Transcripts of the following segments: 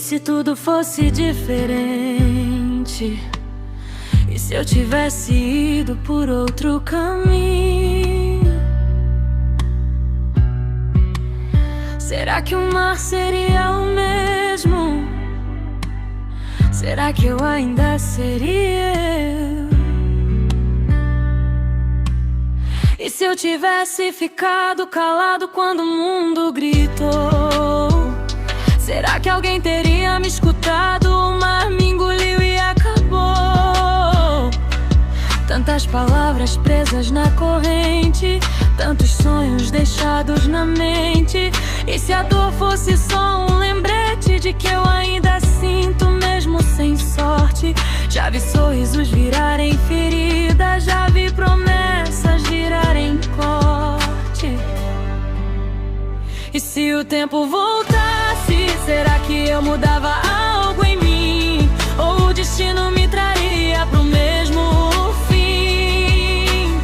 se tudo fosse diferente? E se eu tivesse ido por outro caminho? Será que o mar seria o mesmo? Será que eu ainda seria eu? E se eu tivesse ficado calado quando o mundo gritou? Será que alguém teria me escutado? O mar me engoliu e acabou. Tantas palavras presas na corrente, tantos sonhos deixados na mente. E se a dor fosse só um lembrete de que eu ainda sinto mesmo sem sorte? Já vi sorrisos virarem feridas, já vi promessas virarem corte. E se o tempo voltasse, será que eu mudava algo em mim? Ou o destino me traria pro mesmo fim?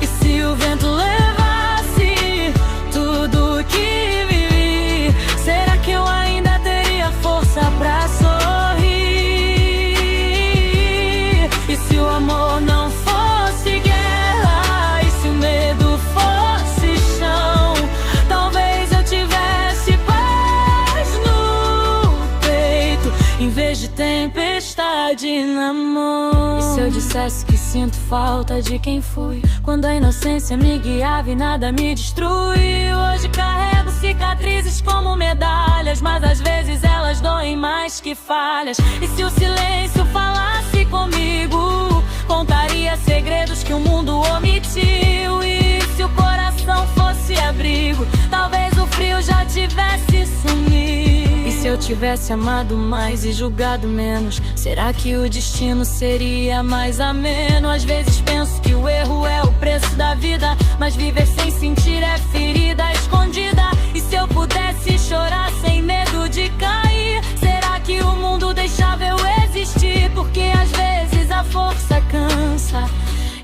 E se o vento levasse tudo que vivi, será que eu ainda teria força pra sorrir? E se o amor não fosse guerra, e se o medo fosse chão, talvez eu tivesse paz no peito, em vez de tempestade na mão. E se eu dissesse que sinto falta de quem fui, quando a inocência me guiava e nada me destruiu? Hoje carrego cicatrizes como medalhas, mas às vezes elas doem mais que falhas. E se o silêncio falasse comigo, contaria segredos que o mundo omitiu. E se o coração fosse abrigo, talvez o frio já tivesse sumido. E se eu tivesse amado mais e julgado menos, será que o destino seria mais ameno? Às vezes penso que o erro é o preço da vida, mas viver sem sentir é ferida escondida. E se eu pudesse chorar sem medo de cair, será que o mundo deixava eu existir? Porque às vezes a força cansa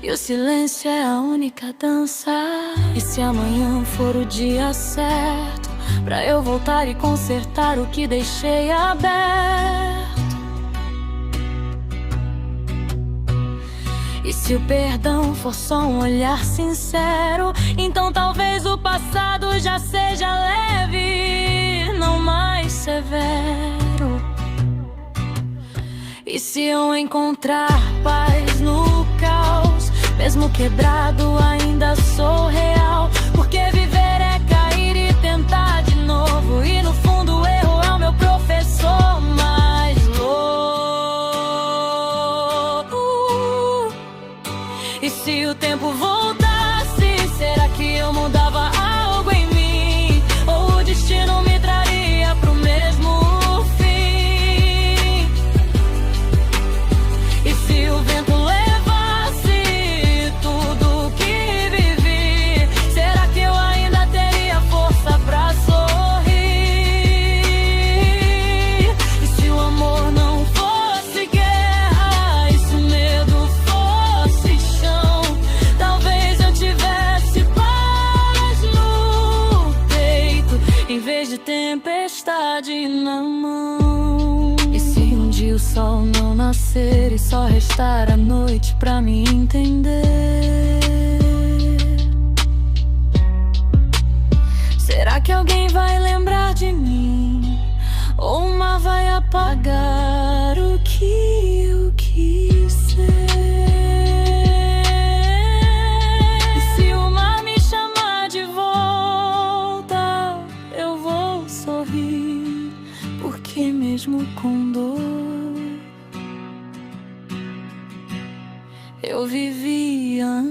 e o silêncio é a única dança. E se amanhã for o dia certo pra eu voltar e consertar o que deixei aberto? E se o perdão for só um olhar sincero, então talvez o passado já seja leve, não mais severo. E se eu encontrar paz no caos, mesmo quebrado ainda sou real? Porque viver é cair e tentar de novo, e no fundo o erro é o meu professor mais louco. E se o tempo voltasse, será que eu mudava algo em mim? Ou o destino me traria pro mesmo fim? E se o vento levasse tudo que vivi, será que eu ainda teria força pra sorrir? E se o amor não fosse guerra, e se o medo fosse chão, talvez eu tivesse paz no peito, em vez de tempestade na mão. E se um dia o sol não nascer e só restar a noite pra me entender, será que alguém vai lembrar de mim? Ou uma vai apagar o que eu quis ser? E se o mar me chamar de volta, eu vou sorrir, porque mesmo com dor eu vivia.